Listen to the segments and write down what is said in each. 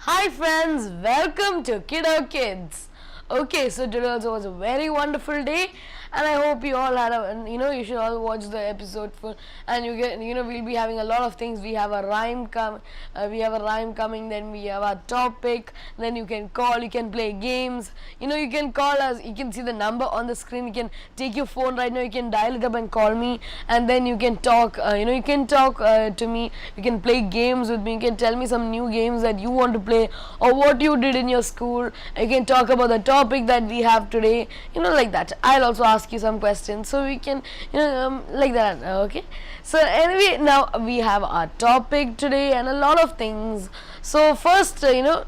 Hi friends, welcome to Kiddo Kids. Okay, so today also was a very wonderful day, and I hope you all had you should all watch the episode full, and we'll be having a lot of things. We have a rhyme coming, then we have a topic, then you can call, you can play games, you can call us, you can see the number on the screen, you can take your phone right now, you can dial it up and call me, and then you can talk, to me, you can play games with me, you can tell me some new games that you want to play, or what you did in your school, you can talk about the topic that we have today, like that. I'll also ask you some questions, so we can, like that, okay? So anyway, now we have our topic today and a lot of things. So first itself,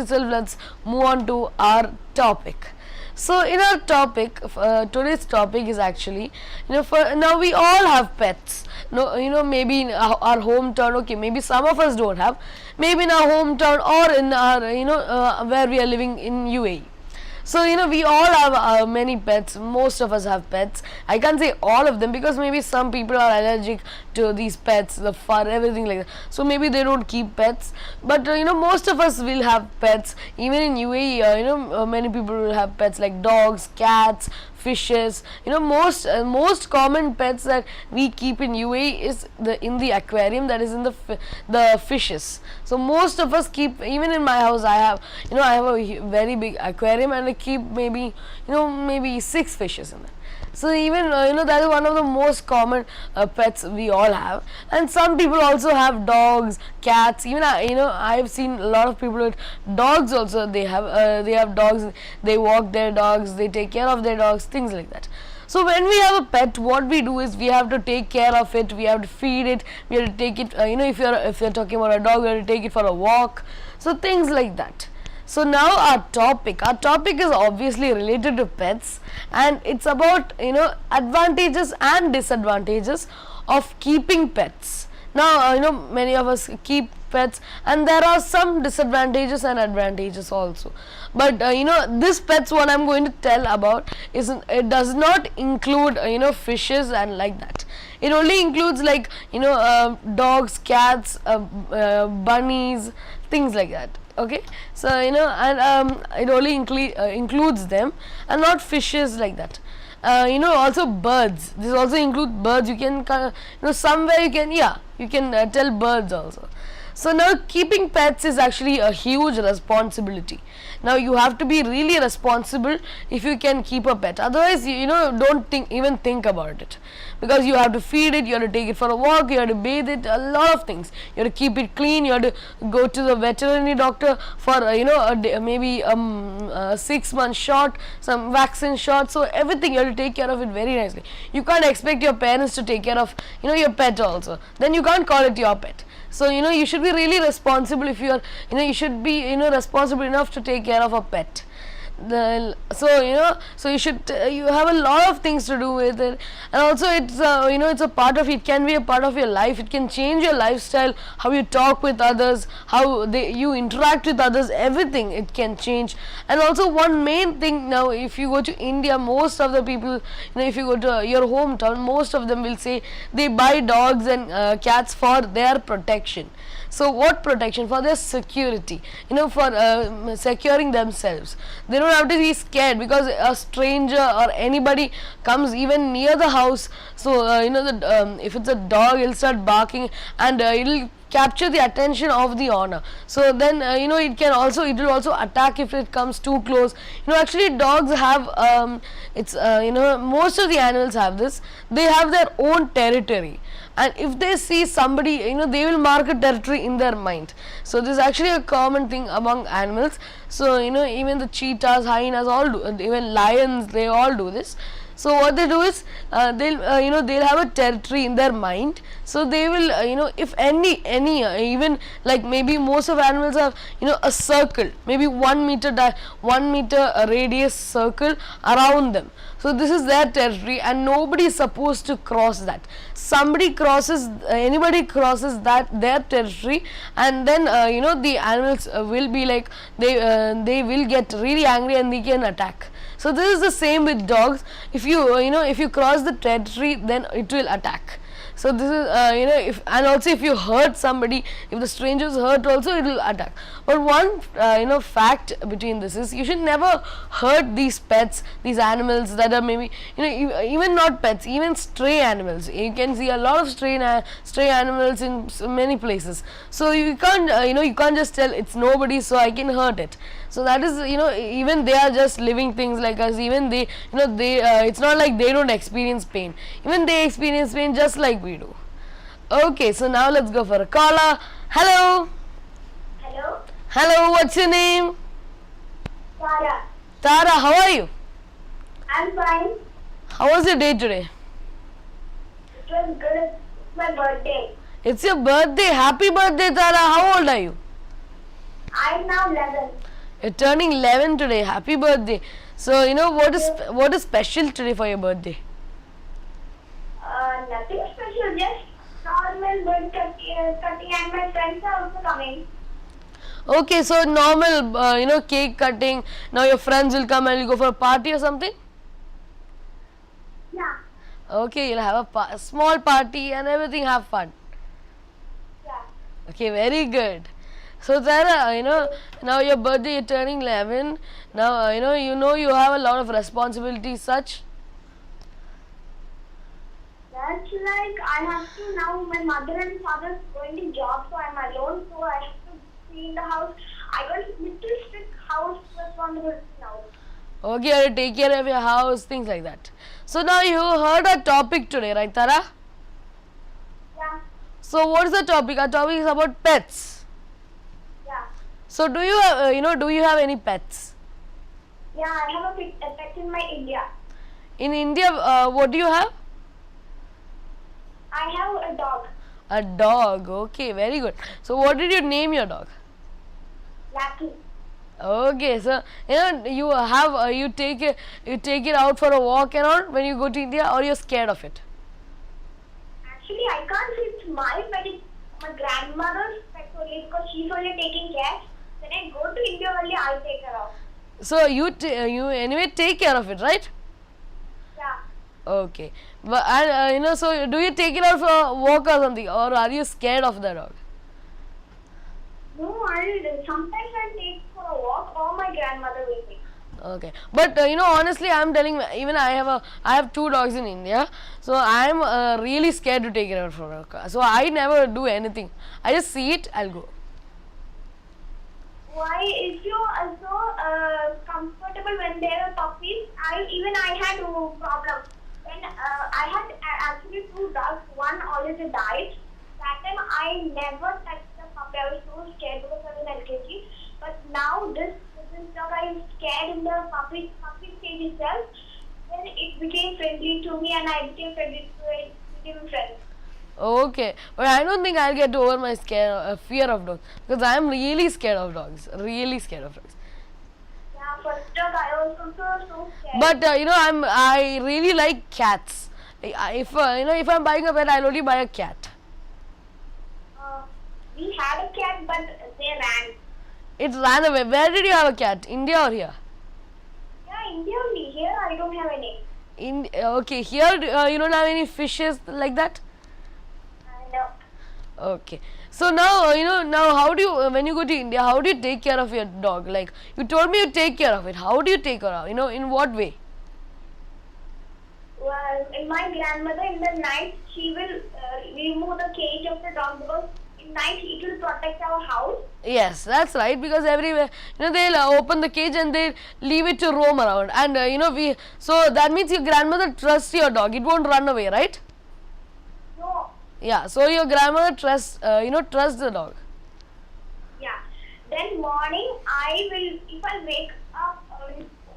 let's move on to our topic. So in our topic, today's topic is actually, for now we all have pets. No, maybe in our hometown, okay, maybe some of us don't have, maybe in our hometown or in our, where we are living in UAE. So we all have many pets. Most of us have pets. I can't say all of them because maybe some people are allergic to these pets, the fur, everything like that. So maybe they don't keep pets. But most of us will have pets. Even in UAE, many people will have pets like dogs, cats, fishes. Most common pets that we keep in UAE is in the aquarium, that is in the fishes. So most of us keep, even in my house I have a very big aquarium, and I keep maybe 6 fishes in it. So even that is one of the most common pets we all have. And some people also have dogs, cats. Even I have seen a lot of people with dogs also. They have dogs, they walk their dogs, they take care of their dogs, things like that. So when we have a pet, what we do is we have to take care of it, we have to feed it, we have to take it, if you're talking about a dog, we have to take it for a walk. So things like that. So now our topic is obviously related to pets, and it's about advantages and disadvantages of keeping pets. Now many of us keep pets, and there are some disadvantages and advantages also. But this pets what I'm going to tell about it does not include fishes and like that. It only includes like dogs, cats, bunnies, things like that. Okay, so and it only includes them and not fishes like that. Also birds. This also includes birds. You can somewhere you can tell birds also. So now keeping pets is actually a huge responsibility. Now you have to be really responsible if you can keep a pet. Otherwise, don't even think about it, because you have to feed it, you have to take it for a walk, you have to bathe it, a lot of things. You have to keep it clean. You have to go to the veterinary doctor for maybe a 6-month shot, some vaccine shot. So everything you have to take care of it very nicely. You can't expect your parents to take care of your pet also. Then you can't call it your pet. So you should be really responsible if you are you should be responsible enough to take care of a pet. So you should you have a lot of things to do with it, and also it's it's a part of it, can be a part of your life. It can change your lifestyle, how you talk with others, how you interact with others, everything it can change. And also one main thing, now if you go to India, most of the people, if you go to your hometown, most of them will say they buy dogs and cats for their protection. So what protection? For their security, for securing themselves. They don't have to be scared because a stranger or anybody comes even near the house. So if it's a dog, it'll start barking, and it'll capture the attention of the owner. So then it will also attack if it comes too close. Actually dogs have most of the animals have this. They have their own territory, and if they see somebody, they will mark a territory in their mind. So this is actually a common thing among animals. So even the cheetahs, hyenas, all do, even lions, they all do this. So what they do is they'll have a territory in their mind. So they will if any even like maybe most of animals have a circle, maybe 1 meter radius circle around them. So this is their territory, and nobody is supposed to cross that. Anybody crosses their territory, and then the animals will be like, they will get really angry and they can attack. So this is the same with dogs. If you cross the territory, then it will attack. So this is if, and also if you hurt somebody, if the strangers hurt also, it will attack. But one fact between this is you should never hurt these pets, these animals that are maybe even not pets, even stray animals. You can see a lot of stray animals in many places. So you can't you can't just tell it's nobody, so I can hurt it. So that is even they are just living things like us. Even they it's not like they don't experience pain. Even they experience pain just like we do. Okay, so now let's go for a caller. Hello. Hello. Hello, what's your name? Tara. Tara, how are you? I'm fine. How was your day today? It was good. It's my birthday. It's your birthday. Happy birthday, Tara. How old are you? I'm now 11. You're turning 11 today. Happy birthday. So, what is special today for your birthday? Nothing special, just normal birthday cutting, and my friends are also coming. Okay, so normal, cake cutting. Now your friends will come and you'll go for a party or something? Yeah. Okay, you'll have a small party and everything, have fun. Yeah. Okay, very good. So Tara, now your birthday, you're turning 11. Now, you have a lot of responsibilities such. That's like I have to now. My mother and father is going to job, so I'm alone. So I have to clean the house. I got little strict house responsibility now. Okay, you have to take care of your house, things like that. So now you heard our topic today, right, Tara? Yeah. So what is the topic? Our topic is about pets. Yeah. So do you have, do you have any pets? Yeah, I have a pet in my India. In India, what do you have? I have a dog. A dog. Okay, very good. So what did you name your dog? Lucky. Okay, so you have you take it out for a walk and all when you go to India, or you're scared of it? Actually, I can't say it's my pet. It's my grandmother's pet only because she's only taking care. When I go to India only, I take her out. So you anyway take care of it, right? Yeah. Okay, but and so do you take it out for a walk or something, or are you scared of the dog? No, sometimes I take for a walk or my grandmother will take. Okay, but honestly, I'm telling, even I have two dogs in India, so I'm really scared to take it out for a walk. So I never do anything. I just see it, I'll go. Why? If you are so comfortable when they are puppies, I had no problem. When I had actually two dogs, one already died. That time I never touched the puppy. I was so scared because I was in LKG. But now this dog I am scared in the puppy stage itself. Then it became friendly to me and I became friendly to it. Became friends. Okay, but I don't think I'll get over my fear of dogs, because I'm really scared of dogs. Really scared of dogs. Yeah, first dog I was also so scared. But I really like cats. If if I'm buying a pet, I'll only buy a cat. We had a cat, but they ran. It ran away. Where did you have a cat? India or here? Yeah, India only. Here I don't have any. Okay, here you don't have any fishes like that? No. Okay. So now, now how do you, when you go to India, how do you take care of your dog? Like, you told me you take care of it. How do you take care of it? In what way? Well, my grandmother in the night, she will remove the cage of the dog because in night it will protect our house. Yes, that's right, because everywhere, they'll open the cage and they leave it to roam around. And, so that means your grandmother trusts your dog. It won't run away, right? No. Yeah, so your grandmother trusts the dog. Yeah. Then morning, if I wake up,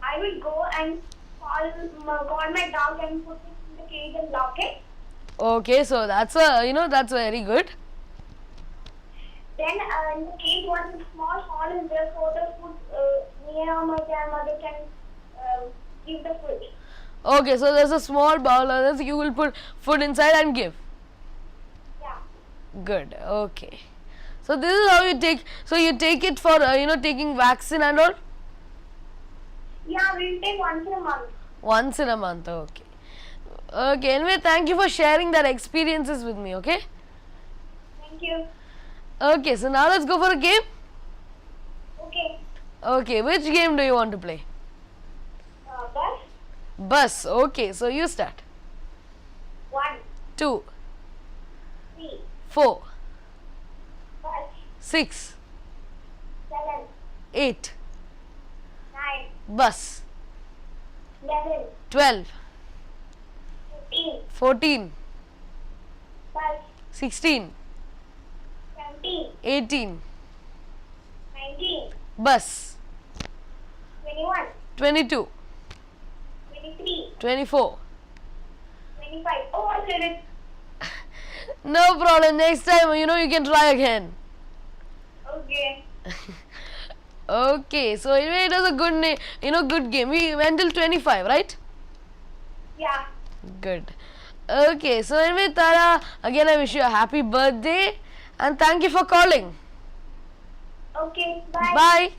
I will go and call my dog and put it in the cage and lock it. Okay, so that's that's very good. Then in the cage, one small hall is there for the food. Me or my grandmother can give the food. Okay, so there's a small bowl, or you will put food inside and give. Yeah. Good. Okay. So this is how you take. So you take it for taking vaccine and all. Yeah, we'll take once in a month. Once in a month. Okay. Okay, anyway, thank you for sharing that experiences with me, okay? Thank you. Okay, so now let's go for a game. Okay. Okay, which game do you want to play? Bus. Bus. Okay, so you start. 1, 2, 3, 4, 5, 6, 7, 8. 9, Bus. 11, 12, 15, 14, 5, 16, 17, 18. 19, Bus. 21, 22, 23, 24. 25. Oh, I said it. No problem. Next time, you can try again. Okay. Okay, so anyway, it was a good good game. We went till 25, right? Yeah. Good. Okay, so anyway, Tara, again I wish you a happy birthday and thank you for calling. Okay. Bye. Bye.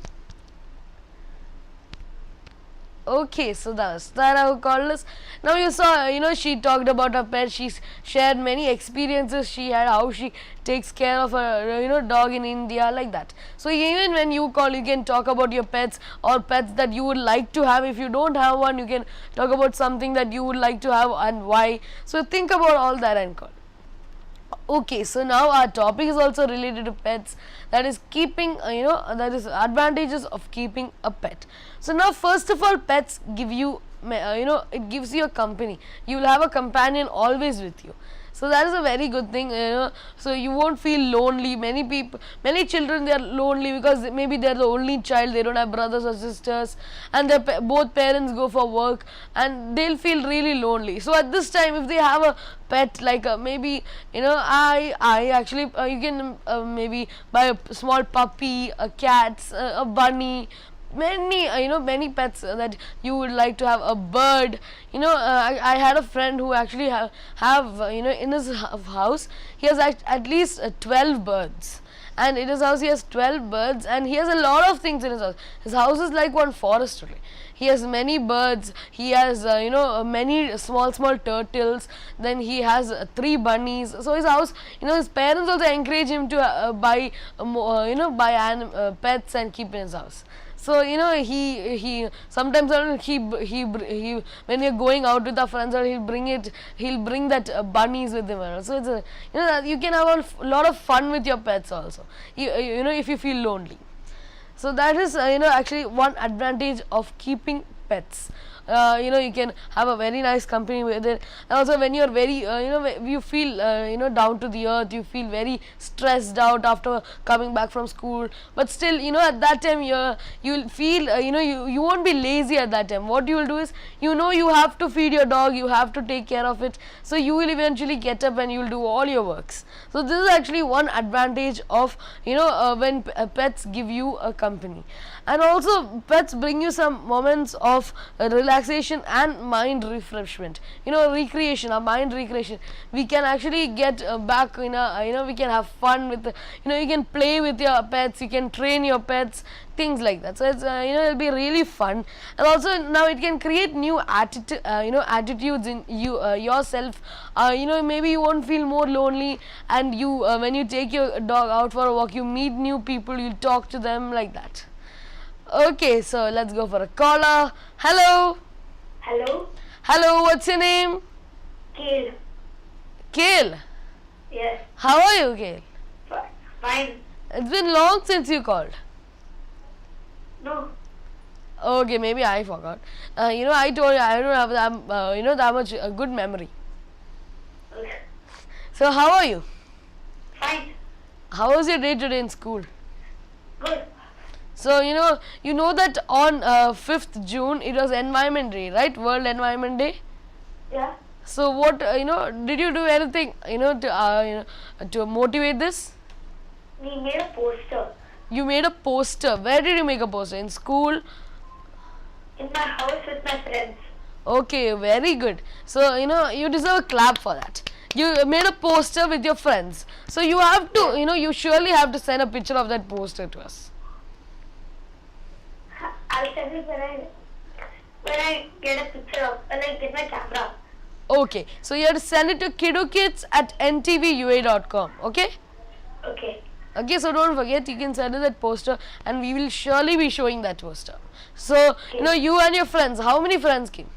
Okay, so that was Tara who called us. Now you saw, she talked about her pet. She shared many experiences she had, how she takes care of her, dog in India, like that. So even when you call, you can talk about your pets or pets that you would like to have. If you don't have one, you can talk about something that you would like to have and why. So think about all that and call. Okay, so now our topic is also related to pets. That is keeping, that is advantages of keeping a pet. So now, first of all, pets give you, it gives you a company. You will have a companion always with you. So that is a very good thing, so you won't feel lonely. Many children, they are lonely because maybe they are the only child, they don't have brothers or sisters, and their both parents go for work, and they'll feel really lonely. So at this time, if they have a pet, like maybe, I actually, you can maybe buy a small puppy, a cat, a bunny, many pets that you would like to have. A bird, I had a friend who actually have in his house he has at least 12 birds, and in his house he has 12 birds, and he has a lot of things in his house. His house is like one forest really. He has many birds, he has many small turtles, then he has 3 bunnies. So his house, his parents also encourage him to buy pets and keep in his house. So he sometimes he when we are going out with our friends, he'll bring that bunnies with him. So it's that you can have a lot of fun with your pets also. If you feel lonely. So that is actually one advantage of keeping pets. You can have a very nice company with it, and also when you're very you feel down to the earth, you feel very stressed out after coming back from school, but still at that time you'll feel you won't be lazy at that time. What you will do is you have to feed your dog, you have to take care of it, so you will eventually get up and you'll do all your works. So this is actually one advantage of when pets give you a company. And also pets bring you some moments of relaxation and mind refreshment, recreation, a mind recreation. We can actually get back in a we can have fun with you can play with your pets, you can train your pets, things like that. So it's it'll be really fun. And also now it can create new attitudes in you yourself. Maybe you won't feel more lonely, and you when you take your dog out for a walk, you meet new people, you talk to them, like that. Okay, so let's go for a caller. Hello. Hello. Hello, what's your name? Kale. Kale. Yes. How are you, Kale? Fine. It's been long since you called. No. Okay, maybe I forgot. I told you I don't have that much good memory. Okay. So how are you? Fine. How was your day today in school? Good. So you know that on 5th June it was Environment Day, right? World Environment Day. Yeah. So what did you do anything to motivate this? We made a poster You made a poster. Where did you make a poster? In school? in my house with my friends. Okay, very good. So you deserve a clap for that. You made a poster with your friends. So you have to you surely have to send a picture of that poster to us. I'll send it when I get a picture of when I get my camera. Okay, so you have to send it to kiddokids@ntvua.com. Okay. Okay. Okay, so don't forget, you can send us that poster and we will surely be showing that poster. So, you and your friends, how many friends came?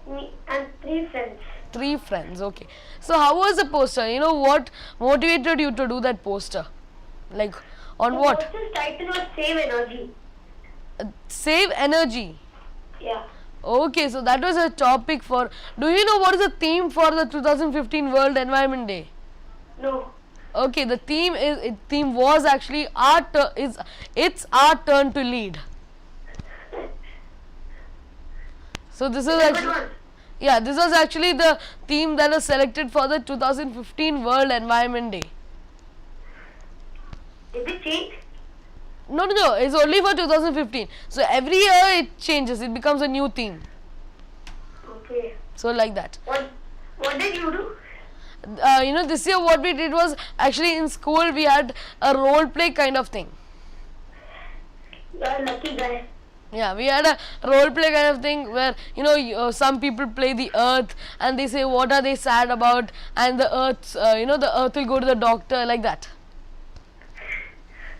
Me and 3 friends. 3 friends, okay. So, how was the poster? What motivated you to do that poster? Like, on what? The poster's title was Save Energy. Save energy. Yeah. Okay, so that was a topic for. Do you know what is the theme for the 2015 World Environment Day? No. Okay, the theme was actually it's our turn to lead. So this is Good actually, one. yeah, this was actually the theme that was selected for the 2015 World Environment Day. Is it changed? No, it's only for 2015. So every year it changes, it becomes a new theme. Okay. So like that. What did you do? This year what we did was actually in school we had a role play kind of thing. You're a lucky guy. Yeah, we had a role play kind of thing where some people play the earth and they say what are they sad about, and the earth the earth will go to the doctor, like that.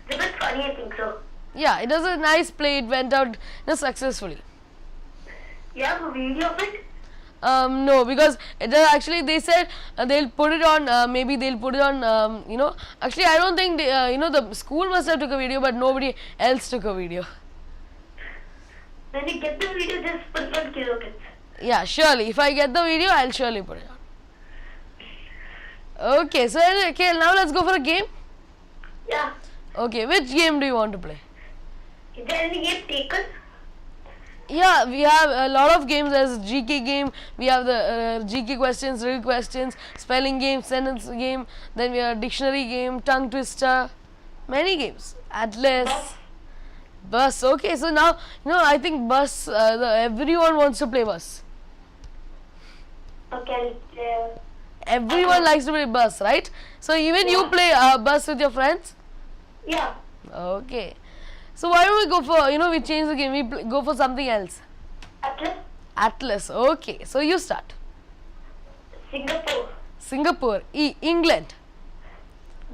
This is funny, I think so. Yeah, it was a nice play, it went out successfully. You have a video of it? No, because it is actually, they said they'll put it on, maybe they'll put it on, actually I don't think they, the school must have took a video, but nobody else took a video. When you get the video, just put it on Kiddo Kids. Yeah, surely, if I get the video, I'll surely put it on. Okay, so okay, now let's go for a game. Yeah. Okay, which game do you want to play? Is there any game taken? Yeah, we have a lot of games. There's GK game, we have the GK questions, real questions, spelling game, sentence game, then we have dictionary game, tongue twister, many games. Atlas, bus. Okay, so now, I think bus, everyone wants to play bus. Okay. Everyone likes to play bus, right? So even you play bus with your friends? Yeah. Okay. So why don't we go for, we change the game, we go for something else. Atlas. Atlas. Okay, so you start. Singapore. Singapore. England.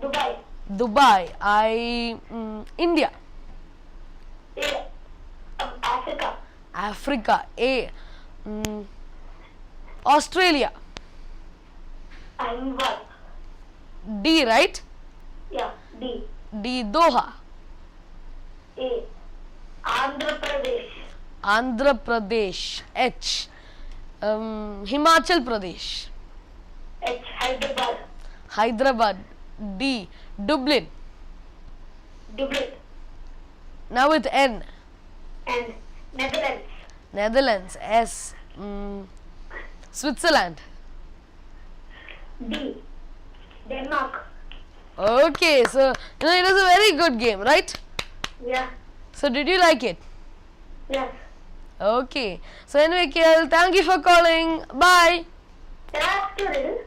Dubai. Dubai. India. A. Africa. Africa. A. Australia. Anwar. D, right? Yeah. D. D. Doha. A. Andhra Pradesh. Andhra Pradesh. H. Himachal Pradesh. H. Hyderabad. Hyderabad. D. Dublin. Dublin. Now with N. And Netherlands. Netherlands. S. Switzerland. D. Denmark. Okay, so it was a very good game, right? Yeah. So did you like it? Yes. Okay. So anyway, KL, thank you for calling. Bye. Can I ask you a riddle?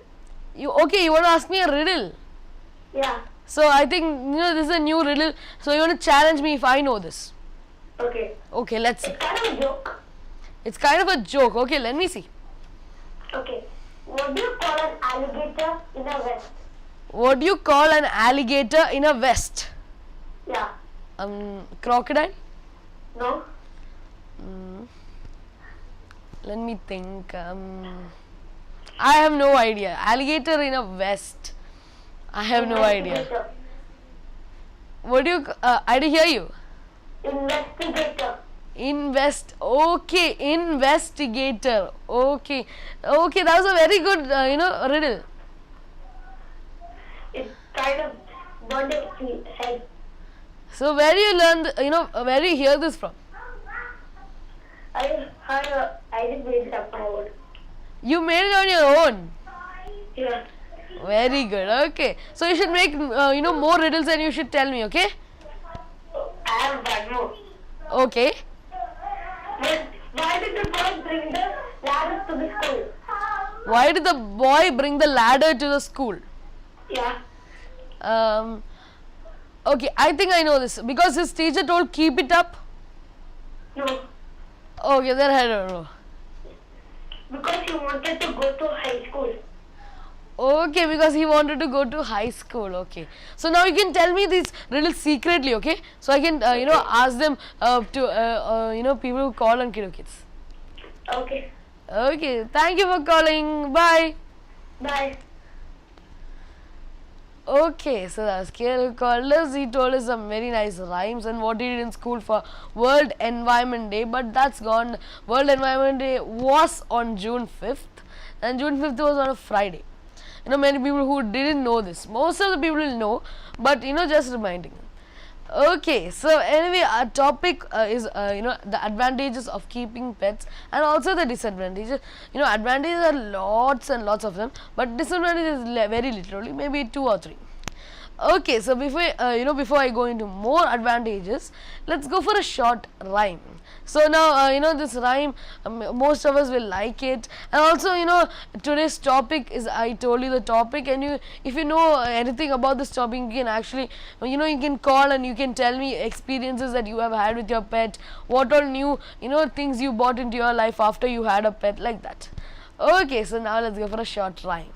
You want to ask me a riddle? Yeah. So I think this is a new riddle. So you want to challenge me if I know this? Okay. Okay, let's see. It's kind of a joke. It's kind of a joke. Okay, let me see. Okay. What do you call an alligator in a vest? What do you call an alligator in a vest? Yeah. Crocodile? No. Let me think. I have no idea. Alligator in a vest. I have no idea. Investigator. What do you? I didn't hear you. Investigator. Okay, investigator. Okay, that was a very good, riddle. It's kind of burned its head. So where do you learn, where do you hear this from? I just made it up my own. You made it on your own. Yeah. Very good. Okay, so you should make, more riddles and you should tell me. Okay. I have one more. Okay. Why did the boy bring the ladder to the school? Why did the boy bring the ladder to the school? Yeah. Okay, I think I know this. Because his teacher told keep it up. No. Okay, then I don't know. Because he he wanted to go to high school. Okay, because he wanted to go to high school. Okay, so now you can tell me this riddle secretly. Okay, so I can ask them to people who call on Kiddo Kids. Okay. Okay, thank you for calling. Bye. Bye. Okay, so that's Kale who called us. He told us some very nice rhymes and what he did in school for World Environment Day. But that's gone. World Environment Day was on June 5th, and June 5th was on a Friday. Many people who didn't know this. Most of the people will know, but just reminding them. Okay, so anyway, our topic is the advantages of keeping pets and also the disadvantages. Advantages are lots and lots of them, but disadvantages is very literally maybe 2 or 3. Okay, so before I go into more advantages, let's go for a short rhyme. So now this rhyme, most of us will like it, and also today's topic is, I told you the topic, and if you know anything about this topic, you can actually you can call and you can tell me experiences that you have had with your pet, what all new things you bought into your life after you had a pet, like that. Okay, so now let's go for a short rhyme.